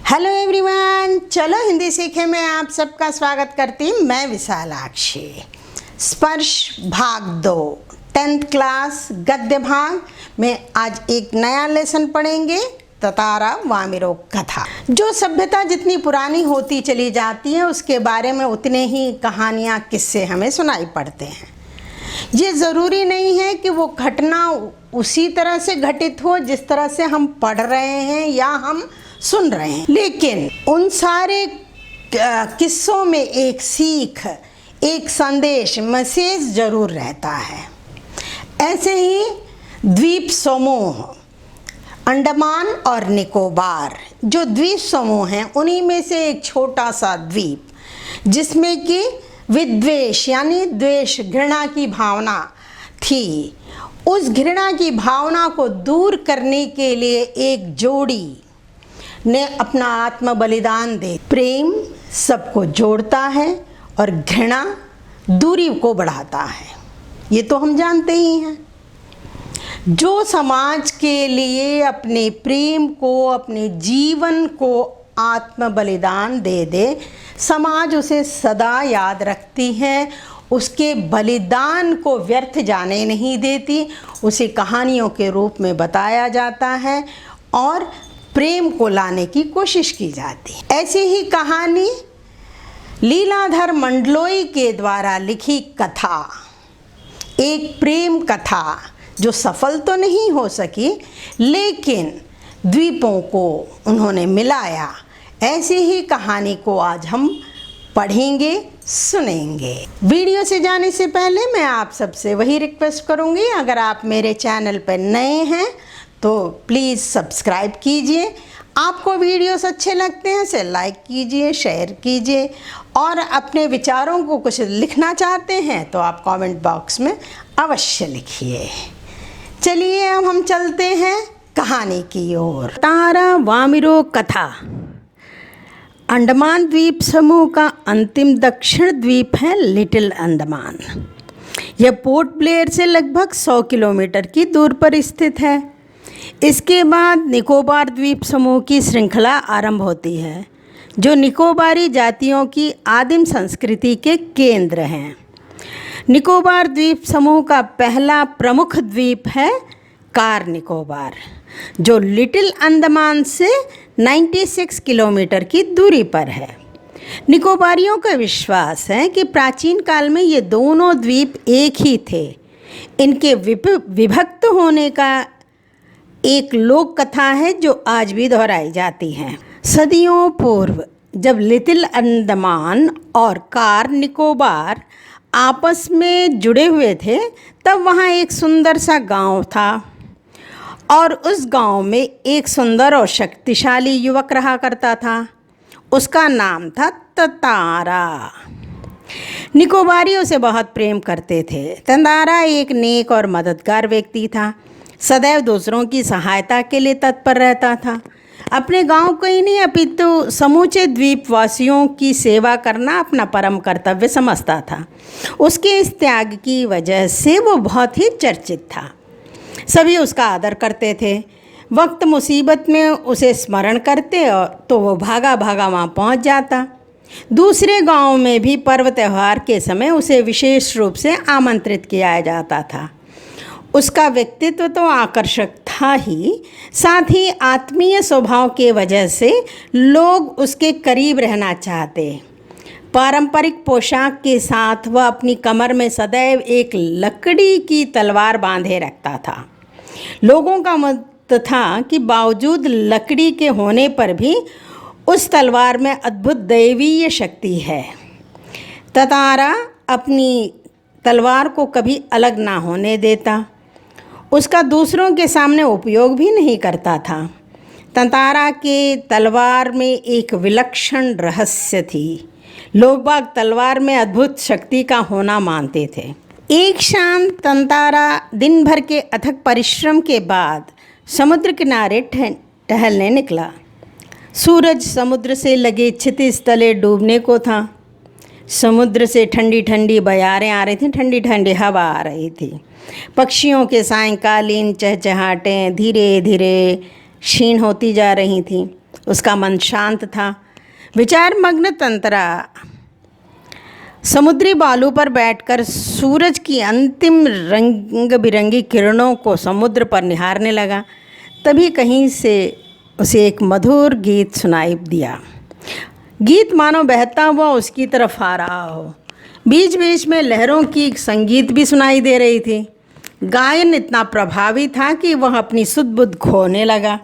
Hello everyone, चलो हिंदी सीखे में आप सबका स्वागत करती हूँ। मैं विशालाक्षी। स्पर्श भाग 2 10th क्लास गद्य भाग में आज एक नया लेसन पढ़ेंगे, ततारा वामिरो कथा। जो सभ्यता जितनी पुरानी होती चली जाती है उसके बारे में उतने ही कहानियाँ किस्से हमें सुनाई पड़ते हैं। ये ज़रूरी नहीं है कि वो घटना उसी तरह से घटित हो जिस तरह से हम पढ़ रहे हैं या हम सुन रहे हैं, लेकिन उन सारे किस्सों में एक सीख, एक संदेश, मैसेज जरूर रहता है। ऐसे ही द्वीप समूह अंडमान और निकोबार जो द्वीप समूह हैं, उन्हीं में से एक छोटा सा द्वीप जिसमें कि विद्वेष यानी द्वेष, घृणा की भावना थी। उस घृणा की भावना को दूर करने के लिए एक जोड़ी ने अपना आत्म बलिदान दे। प्रेम सबको जोड़ता है और घृणा दूरी को बढ़ाता है, ये तो हम जानते ही हैं। जो समाज के लिए अपने प्रेम को, अपने जीवन को आत्म बलिदान दे दे, समाज उसे सदा याद रखती है, उसके बलिदान को व्यर्थ जाने नहीं देती, उसे कहानियों के रूप में बताया जाता है और प्रेम को लाने की कोशिश की जाती है। ऐसी ही कहानी लीलाधर मंडलोई के द्वारा लिखी कथा, एक प्रेम कथा जो सफल तो नहीं हो सकी लेकिन द्वीपों को उन्होंने मिलाया। ऐसी ही कहानी को आज हम पढ़ेंगे, सुनेंगे। वीडियो से जाने से पहले मैं आप सबसे वही रिक्वेस्ट करूंगी, अगर आप मेरे चैनल पर नए हैं तो प्लीज़ सब्सक्राइब कीजिए। आपको वीडियोस अच्छे लगते हैं इसे लाइक कीजिए, शेयर कीजिए और अपने विचारों को कुछ लिखना चाहते हैं तो आप कमेंट बॉक्स में अवश्य लिखिए। चलिए अब हम चलते हैं कहानी की ओर। ततारा वामिरो कथा। अंडमान द्वीप समूह का अंतिम दक्षिण द्वीप है लिटिल अंडमान। यह पोर्ट ब्लेयर से लगभग 100 किलोमीटर की दूर पर स्थित है। इसके बाद निकोबार द्वीप समूह की श्रृंखला आरंभ होती है, जो निकोबारी जातियों की आदिम संस्कृति के केंद्र हैं। निकोबार द्वीप समूह का पहला प्रमुख द्वीप है कार निकोबार, जो लिटिल अंडमान से 96 किलोमीटर की दूरी पर है। निकोबारियों का विश्वास है कि प्राचीन काल में ये दोनों द्वीप एक ही थे। इनके विभक्त होने का एक लोक कथा है जो आज भी दोहराई जाती है। सदियों पूर्व जब लिटिल अंडमान और कार निकोबार आपस में जुड़े हुए थे, तब वहाँ एक सुंदर सा गांव था और उस गांव में एक सुंदर और शक्तिशाली युवक रहा करता था। उसका नाम था ततारा। निकोबारी उसे बहुत प्रेम करते थे। ततारा एक नेक और मददगार व्यक्ति था, सदैव दूसरों की सहायता के लिए तत्पर रहता था। अपने गांव को ही नहीं अपितु समूचे द्वीपवासियों की सेवा करना अपना परम कर्तव्य समझता था। उसके इस त्याग की वजह से वो बहुत ही चर्चित था। सभी उसका आदर करते थे। वक्त मुसीबत में उसे स्मरण करते और तो वो भागा भागा वहाँ पहुँच जाता। दूसरे गांव में भी पर्व त्यौहार के समय उसे विशेष रूप से आमंत्रित किया जाता था। उसका व्यक्तित्व तो आकर्षक था ही, साथ ही आत्मीय स्वभाव के वजह से लोग उसके करीब रहना चाहते। पारंपरिक पोशाक के साथ वह अपनी कमर में सदैव एक लकड़ी की तलवार बांधे रखता था। लोगों का मत था कि बावजूद लकड़ी के होने पर भी उस तलवार में अद्भुत दैवीय शक्ति है। ततारा अपनी तलवार को कभी अलग ना होने देता, उसका दूसरों के सामने उपयोग भी नहीं करता था। ततारा के तलवार में एक विलक्षण रहस्य थी। लोग बाग तलवार में अद्भुत शक्ति का होना मानते थे। एक शाम ततारा दिन भर के अथक परिश्रम के बाद समुद्र किनारे टहलने निकला। सूरज समुद्र से लगे क्षितिज तले डूबने को था। समुद्र से ठंडी ठंडी बयारें आ रही थीं, ठंडी ठंडी हवा आ रही थी। पक्षियों के सायंकालीन चहचहाटें धीरे धीरे क्षीण होती जा रही थीं। उसका मन शांत था। विचार मग्न तंतरा समुद्री बालू पर बैठकर सूरज की अंतिम रंग बिरंगी किरणों को समुद्र पर निहारने लगा। तभी कहीं से उसे एक मधुर गीत सुनाई दिया। गीत मानो बहता हुआ उसकी तरफ आ रहा हो। बीच बीच में लहरों की संगीत भी सुनाई दे रही थी। गायन इतना प्रभावी था कि वह अपनी सुध बुध खोने लगा।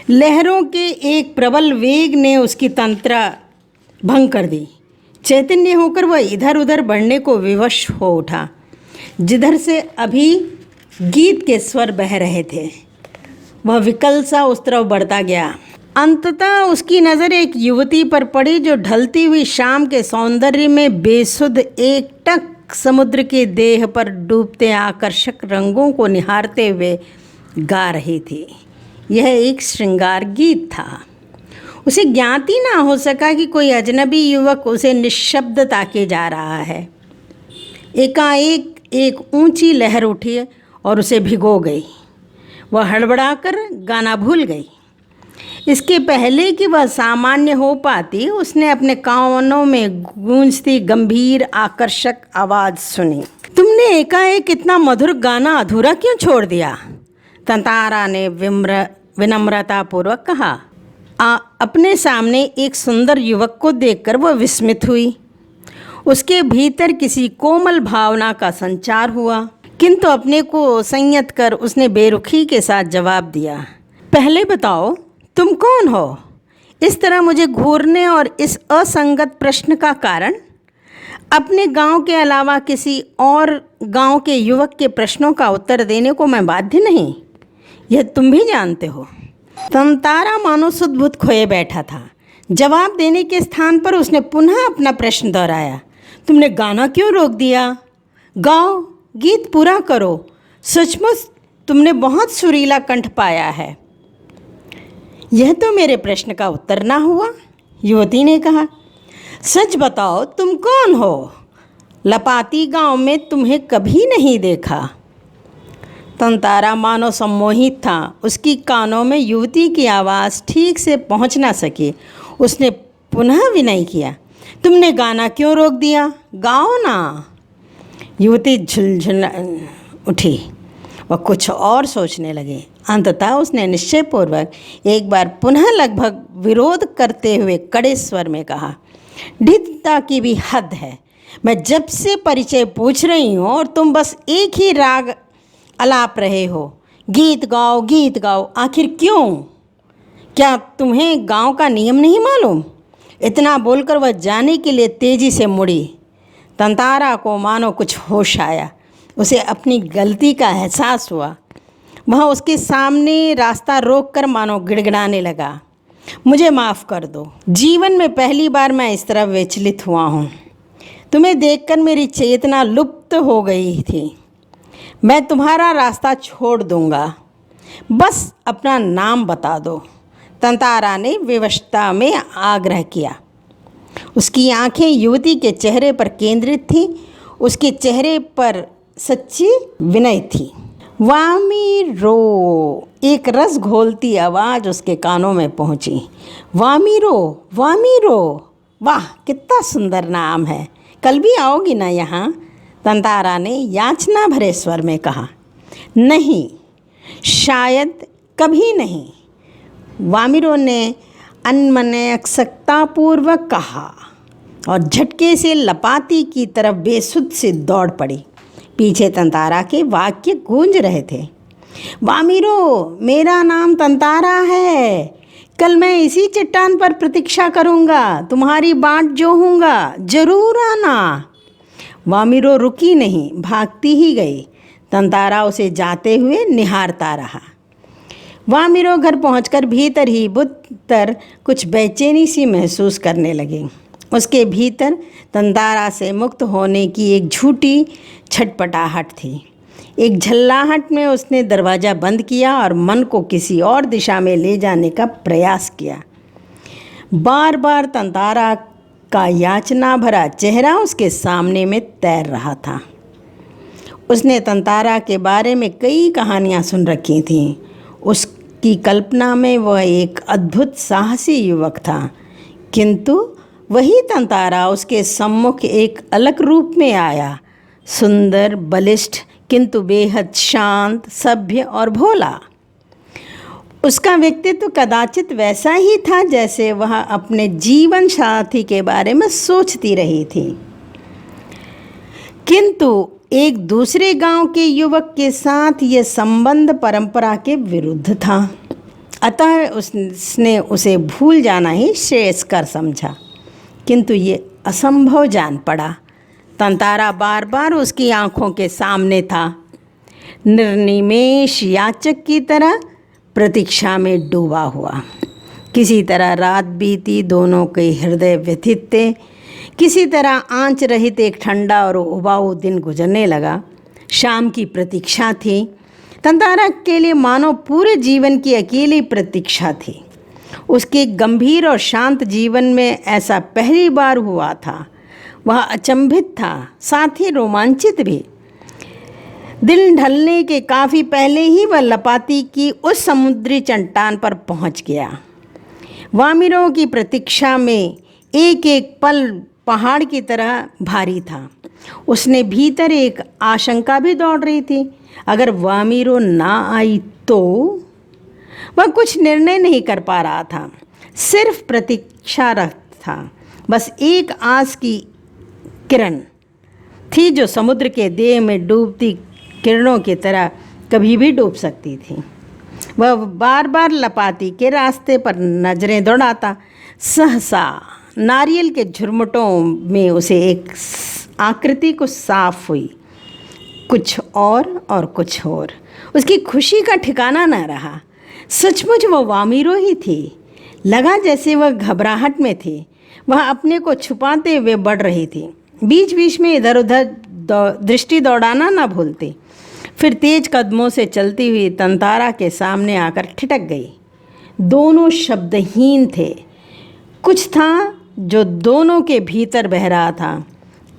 लहरों के एक प्रबल वेग ने उसकी तंत्रा भंग कर दी। चैतन्य होकर वह इधर उधर बढ़ने को विवश हो उठा, जिधर से अभी गीत के स्वर बह रहे थे। वह विकल सा उस तरफ बढ़ता गया। अंततः उसकी नज़र एक युवती पर पड़ी जो ढलती हुई शाम के सौंदर्य में बेसुध एकटक समुद्र के देह पर डूबते आकर्षक रंगों को निहारते हुए गा रही थी। यह एक श्रृंगार गीत था। उसे ज्ञात ही ना हो सका कि कोई अजनबी युवक उसे निःशब्द ताके जा रहा है। एकाएक एक ऊंची लहर उठी और उसे भिगो गई। वह हड़बड़ाकर गाना भूल गई। इसके पहले कि वह सामान्य हो पाती, उसने अपने कानों में गूंजती गंभीर आकर्षक आवाज़ सुनी। तुमने एकाएक इतना मधुर गाना अधूरा क्यों छोड़ दिया? तंतारा ने विनम्रतापूर्वक कहा। अपने सामने एक सुंदर युवक को देखकर वह विस्मित हुई। उसके भीतर किसी कोमल भावना का संचार हुआ, किंतु अपने को संयत कर उसने बेरुखी के साथ जवाब दिया। पहले बताओ, तुम कौन हो? इस तरह मुझे घूरने और इस असंगत प्रश्न का कारण? अपने गांव के अलावा किसी और गांव के युवक के प्रश्नों का उत्तर देने को मैं बाध्य नहीं, यह तुम भी जानते हो। तंतारा मानो सुध-बुध खोए बैठा था। जवाब देने के स्थान पर उसने पुनः अपना प्रश्न दोहराया। तुमने गाना क्यों रोक दिया? गाओ, गीत पूरा करो। सचमुच तुमने बहुत सुरीला कंठ पाया है। यह तो मेरे प्रश्न का उत्तर ना हुआ, युवती ने कहा। सच बताओ, तुम कौन हो? लपाती गांव में तुम्हें कभी नहीं देखा। तंतारा मानो सम्मोहित था। उसकी कानों में युवती की आवाज़ ठीक से पहुंच ना सकी। उसने पुनः विनय किया। तुमने गाना क्यों रोक दिया? गाओ ना। युवती झुलझुल उठी। वह कुछ और सोचने लगी। अंततः उसने निश्चयपूर्वक एक बार पुनः लगभग विरोध करते हुए कड़े स्वर में कहा, ढिद्धता की भी हद है। मैं जब से परिचय पूछ रही हूँ और तुम बस एक ही राग अलाप रहे हो, गीत गाओ गीत गाओ। आखिर क्यों? क्या तुम्हें गांव का नियम नहीं मालूम? इतना बोलकर वह जाने के लिए तेजी से मुड़ी। तंतारा को मानो कुछ होश आया। उसे अपनी गलती का एहसास हुआ। वह उसके सामने रास्ता रोककर मानो गिड़गिड़ाने लगा। मुझे माफ़ कर दो। जीवन में पहली बार मैं इस तरह विचलित हुआ हूँ। तुम्हें देखकर मेरी चेतना लुप्त हो गई थी। मैं तुम्हारा रास्ता छोड़ दूँगा, बस अपना नाम बता दो। तंतारा ने विवशता में आग्रह किया। उसकी आंखें युवती के चेहरे पर केंद्रित थीं। उसके चेहरे पर सच्ची विनय थी। वामीरो, एक रस घोलती आवाज़ उसके कानों में पहुंची। वामीरो, वामीरो, वाह कितना सुंदर नाम है। कल भी आओगी ना यहाँ? तंतारा ने याचना भरे स्वर में कहा। नहीं, शायद कभी नहीं, वामीरो ने अनमनस्कतापूर्वक कहा और झटके से लपाती की तरफ बेसुध से दौड़ पड़ी। पीछे तंतारा के वाक्य गूंज रहे थे। वामीरो, मेरा नाम तंतारा है। कल मैं इसी चट्टान पर प्रतीक्षा करूँगा। तुम्हारी बाट जोहूँगा, जरूर आना। वामीरो रुकी नहीं, भागती ही गई। तंतारा उसे जाते हुए निहारता रहा। वामीरो घर पहुंचकर भीतर ही भीतर कुछ बेचैनी सी महसूस करने लगी। उसके भीतर तंतारा से मुक्त होने की एक झूठी छटपटाहट थी। एक झल्लाहट में उसने दरवाज़ा बंद किया और मन को किसी और दिशा में ले जाने का प्रयास किया। बार बार तंतारा का याचना भरा चेहरा उसके सामने में तैर रहा था। उसने तंतारा के बारे में कई कहानियाँ सुन रखी थीं। की कल्पना में वह एक अद्भुत साहसी युवक था, किंतु वही तंतारा उसके सम्मुख एक अलग रूप में आया, सुंदर, बलिष्ठ, किंतु बेहद शांत, सभ्य और भोला। उसका व्यक्तित्व कदाचित वैसा ही था जैसे वह अपने जीवन साथी के बारे में सोचती रही थी, किंतु एक दूसरे गांव के युवक के साथ यह संबंध परंपरा के विरुद्ध था। अतः उसने उसे भूल जाना ही श्रेयस्कर समझा, किंतु ये असंभव जान पड़ा। तंतारा बार बार उसकी आंखों के सामने था, निर्निमेष याचक की तरह प्रतीक्षा में डूबा हुआ। किसी तरह रात बीती, दोनों के हृदय व्यथित थे। किसी तरह आंच रहित एक ठंडा और उबाऊ दिन गुजरने लगा। शाम की प्रतीक्षा थी। तंतारा के लिए मानो पूरे जीवन की अकेली प्रतीक्षा थी। उसके गंभीर और शांत जीवन में ऐसा पहली बार हुआ था। वह अचंभित था, साथ ही रोमांचित भी। दिन ढलने के काफ़ी पहले ही वह लपाती की उस समुद्री चट्टान पर पहुंच गया। वामिरों की प्रतीक्षा में एक एक पल पहाड़ की तरह भारी था। उसने भीतर एक आशंका भी दौड़ रही थी, अगर वामिरो ना आई तो। वह कुछ निर्णय नहीं कर पा रहा था, सिर्फ प्रतीक्षारत था। बस एक आस की किरण थी जो समुद्र के देह में डूबती किरणों की तरह कभी भी डूब सकती थी। वह बार बार लपाती के रास्ते पर नजरें दौड़ाता। सहसा नारियल के झुरमुटों में उसे एक आकृति को साफ हुई, कुछ और कुछ और। उसकी खुशी का ठिकाना न रहा। सचमुच वह वामिरो ही थी। लगा जैसे वह घबराहट में थी। वह अपने को छुपाते हुए बढ़ रही थी। बीच बीच में इधर उधर दृष्टि दौड़ाना न भूलती। फिर तेज कदमों से चलती हुई तंतारा के सामने आकर ठिठक गई। दोनों शब्दहीन थे। कुछ था जो दोनों के भीतर बह रहा था।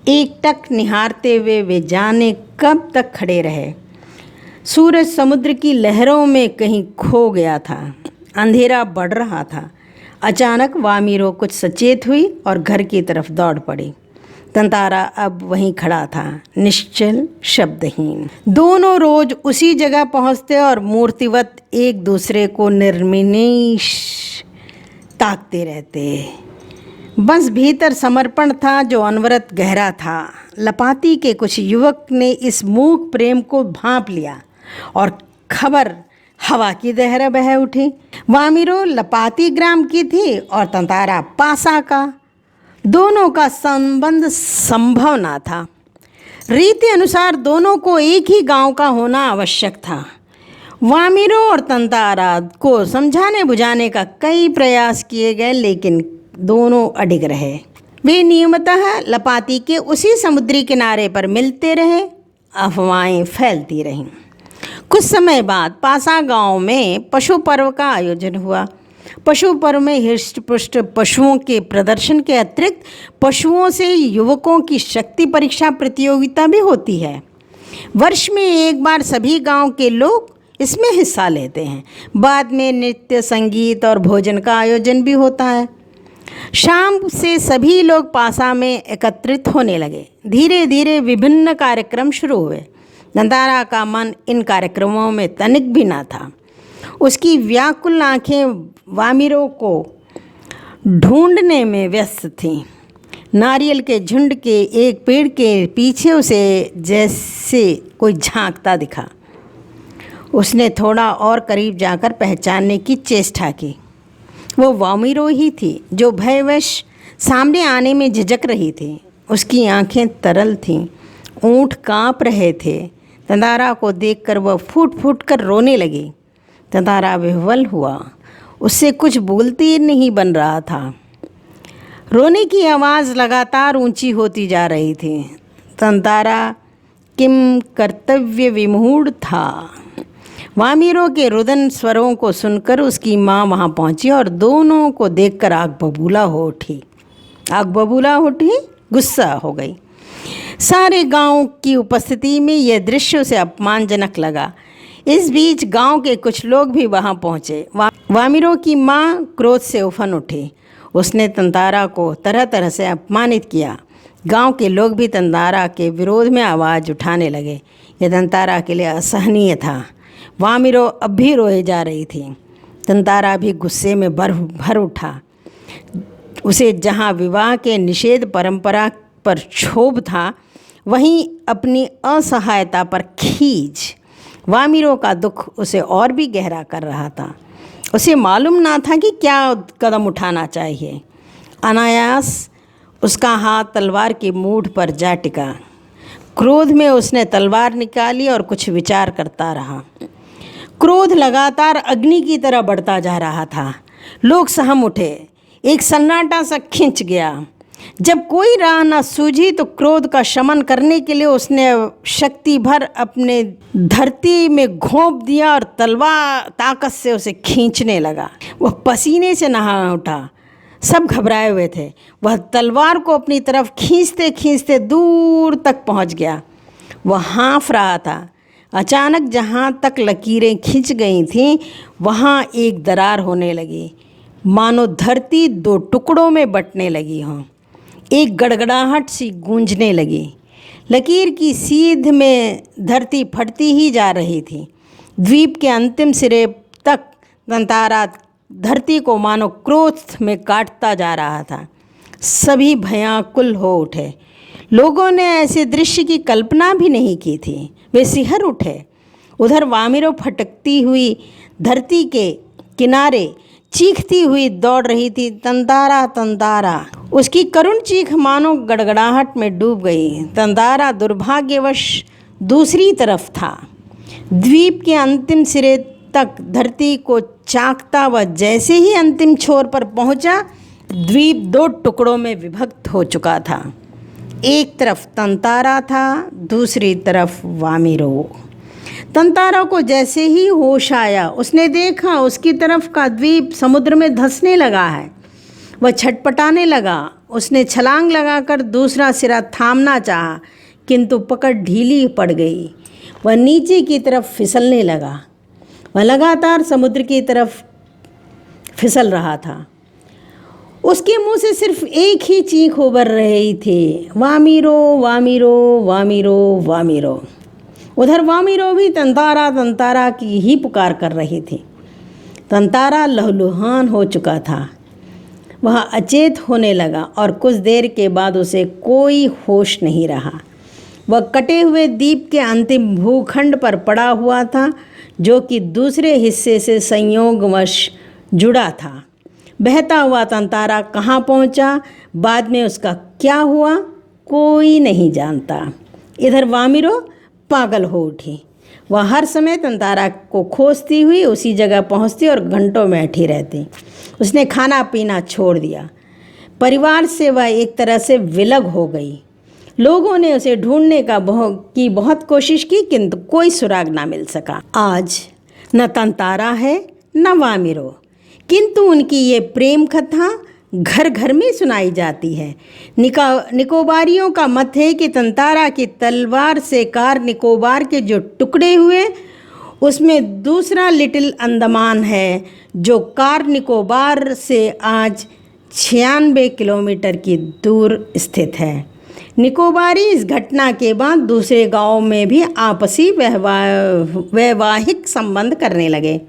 एकटक निहारते हुए वे जाने कब तक खड़े रहे। सूरज समुद्र की लहरों में कहीं खो गया था। अंधेरा बढ़ रहा था। अचानक वामिरो कुछ सचेत हुई और घर की तरफ दौड़ पड़ी। तंतारा अब वहीं खड़ा था, निश्चल, शब्दहीन। दोनों रोज उसी जगह पहुंचते और मूर्तिवत एक दूसरे को निर्निमेष ताकते रहते। बस भीतर समर्पण था जो अनवरत गहरा था। लपाती के कुछ युवक ने इस मूक प्रेम को भांप लिया और खबर हवा की तरह बह उठी। वामिरो लपाती ग्राम की थी और तंतारा पासा का। दोनों का संबंध संभव ना था। रीति अनुसार दोनों को एक ही गांव का होना आवश्यक था। वामिरो और तंतारा को समझाने बुझाने का कई प्रयास किए गए, लेकिन दोनों अडिग रहे। वे नियमतः लपाती के उसी समुद्री किनारे पर मिलते रहे। अफवाहें फैलती रहीं। कुछ समय बाद पासा गांव में पशु पर्व का आयोजन हुआ। पशु पर्व में हृष्ट-पुष्ट पशुओं के प्रदर्शन के अतिरिक्त पशुओं से युवकों की शक्ति परीक्षा प्रतियोगिता भी होती है। वर्ष में एक बार सभी गांव के लोग इसमें हिस्सा लेते हैं। बाद में नृत्य, संगीत और भोजन का आयोजन भी होता है। शाम से सभी लोग पासा में एकत्रित होने लगे। धीरे धीरे विभिन्न कार्यक्रम शुरू हुए। तंतारा का मन इन कार्यक्रमों में तनिक भी न था। उसकी व्याकुल आंखें वामिरो को ढूंढने में व्यस्त थीं। नारियल के झुंड के एक पेड़ के पीछे उसे जैसे कोई झांकता दिखा। उसने थोड़ा और करीब जाकर पहचानने की चेष्टा की। वो वामिरो ही थी जो भयवश सामने आने में झिझक रही थी। उसकी आंखें तरल थीं, ऊँट काँप रहे थे। तंतारा को देखकर वह फूट फूट कर रोने लगी। तंतारा विह्वल हुआ। उससे कुछ बोलती नहीं बन रहा था। रोने की आवाज़ लगातार ऊंची होती जा रही थी। तंतारा किम कर्तव्य विमूढ़ था। वामिरो के रुदन स्वरों को सुनकर उसकी माँ वहाँ पहुँची और दोनों को देखकर आग बबूला हो उठी, गुस्सा हो गई। सारे गांव की उपस्थिति में यह दृश्य उसे अपमानजनक लगा। इस बीच गांव के कुछ लोग भी वहां पहुंचे। वामिरो की माँ क्रोध से उफन उठी। उसने तंतारा को तरह तरह से अपमानित किया। गांव के लोग भी तंतारा के विरोध में आवाज़ उठाने लगे। यह तंतारा के लिए असहनीय था। वामिरो अब भी रोए जा रही थी। तंतारा भी गुस्से में भर उठा। उसे जहाँ विवाह के निषेध परंपरा पर क्षोभ था, वहीं अपनी असहायता पर खींच। वामिरो का दुख उसे और भी गहरा कर रहा था। उसे मालूम ना था कि क्या कदम उठाना चाहिए। अनायास उसका हाथ तलवार की मूठ पर जा टिका। क्रोध में उसने तलवार निकाली और कुछ विचार करता रहा। क्रोध लगातार अग्नि की तरह बढ़ता जा रहा था। लोग सहम उठे। एक सन्नाटा सा खिंच गया। जब कोई राह न सूझी तो क्रोध का शमन करने के लिए उसने शक्ति भर अपने धरती में घोंप दिया और तलवार ताकत से उसे खींचने लगा। वह पसीने से नहा उठा। सब घबराए हुए थे। वह तलवार को अपनी तरफ खींचते खींचते दूर तक पहुंच गया। वह हाँफ रहा था। अचानक जहाँ तक लकीरें खिंच गई थीं, वहाँ एक दरार होने लगी, मानो धरती दो टुकड़ों में बंटने लगी हो। एक गड़गड़ाहट सी गूंजने लगी। लकीर की सीध में धरती फटती ही जा रही थी। द्वीप के अंतिम सिरे तक तंतारा धरती को मानो क्रोध में काटता जा रहा था। सभी भयाकुल हो उठे। लोगों ने ऐसे दृश्य की कल्पना भी नहीं की थी। वे सिहर उठे। उधर वामिरो फटकती हुई धरती के किनारे चीखती हुई दौड़ रही थी, तंतारा तंतारा। उसकी करुण चीख मानो गड़गड़ाहट में डूब गई। तंतारा दुर्भाग्यवश दूसरी तरफ था। द्वीप के अंतिम सिरे तक धरती को चाकता वह जैसे ही अंतिम छोर पर पहुंचा, द्वीप दो टुकड़ों में विभक्त हो चुका था। एक तरफ तंतारा था, दूसरी तरफ वामिरो। तंतारा को जैसे ही होश आया, उसने देखा उसकी तरफ का द्वीप समुद्र में धंसने लगा है। वह छटपटाने लगा। उसने छलांग लगाकर दूसरा सिरा थामना चाहा, किंतु पकड़ ढीली पड़ गई। वह नीचे की तरफ फिसलने लगा। वह लगातार समुद्र की तरफ फिसल रहा था। उसके मुंह से सिर्फ एक ही चीख उबर रही थी, वामिरो वामिरो वामिरो वामिरो। उधर वामिरो भी तंतारा तंतारा की ही पुकार कर रही थी। तंतारा लहूलुहान हो चुका था। वह अचेत होने लगा और कुछ देर के बाद उसे कोई होश नहीं रहा। वह कटे हुए द्वीप के अंतिम भूखंड पर पड़ा हुआ था, जो कि दूसरे हिस्से से संयोगवश जुड़ा था। बहता हुआ तंतारा कहाँ पहुँचा, बाद में उसका क्या हुआ, कोई नहीं जानता। इधर वामिरो पागल हो उठी। वह हर समय तंतारा को खोजती हुई उसी जगह पहुंचती और घंटों में बैठी रहती। उसने खाना पीना छोड़ दिया। परिवार से वह एक तरह से विलग हो गई। लोगों ने उसे ढूंढने की बहुत कोशिश की, किंतु कोई सुराग ना मिल सका। आज न तंतारा है न वामिरो, किंतु उनकी ये प्रेम कथा घर घर में सुनाई जाती है। निकोबारियों का मत है कि तंतारा की तलवार से कार निकोबार के जो टुकड़े हुए, उसमें दूसरा लिटिल अंडमान है, जो कार निकोबार से आज 96 किलोमीटर की दूर स्थित है। निकोबारी इस घटना के बाद दूसरे गांवों में भी आपसी वैवाहिक संबंध करने लगे।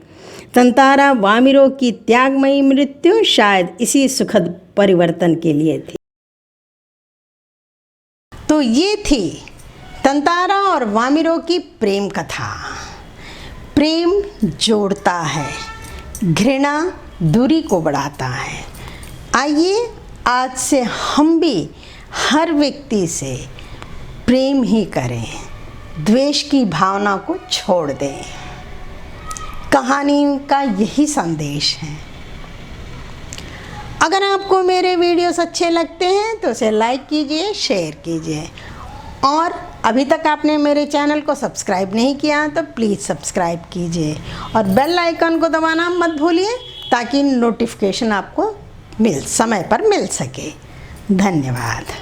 तंतारा वामिरो की त्यागमयी मृत्यु शायद इसी सुखद परिवर्तन के लिए थी। तो ये थी तंतारा और वामिरो की प्रेम कथा। प्रेम जोड़ता है, घृणा दूरी को बढ़ाता है। आइए आज से हम भी हर व्यक्ति से प्रेम ही करें, द्वेष की भावना को छोड़ दें। कहानी का यही संदेश है। अगर आपको मेरे वीडियोस अच्छे लगते हैं तो उसे लाइक कीजिए, शेयर कीजिए, और अभी तक आपने मेरे चैनल को सब्सक्राइब नहीं किया तो प्लीज़ सब्सक्राइब कीजिए और बेल आइकन को दबाना मत भूलिए, ताकि नोटिफिकेशन आपको समय पर मिल सके। धन्यवाद।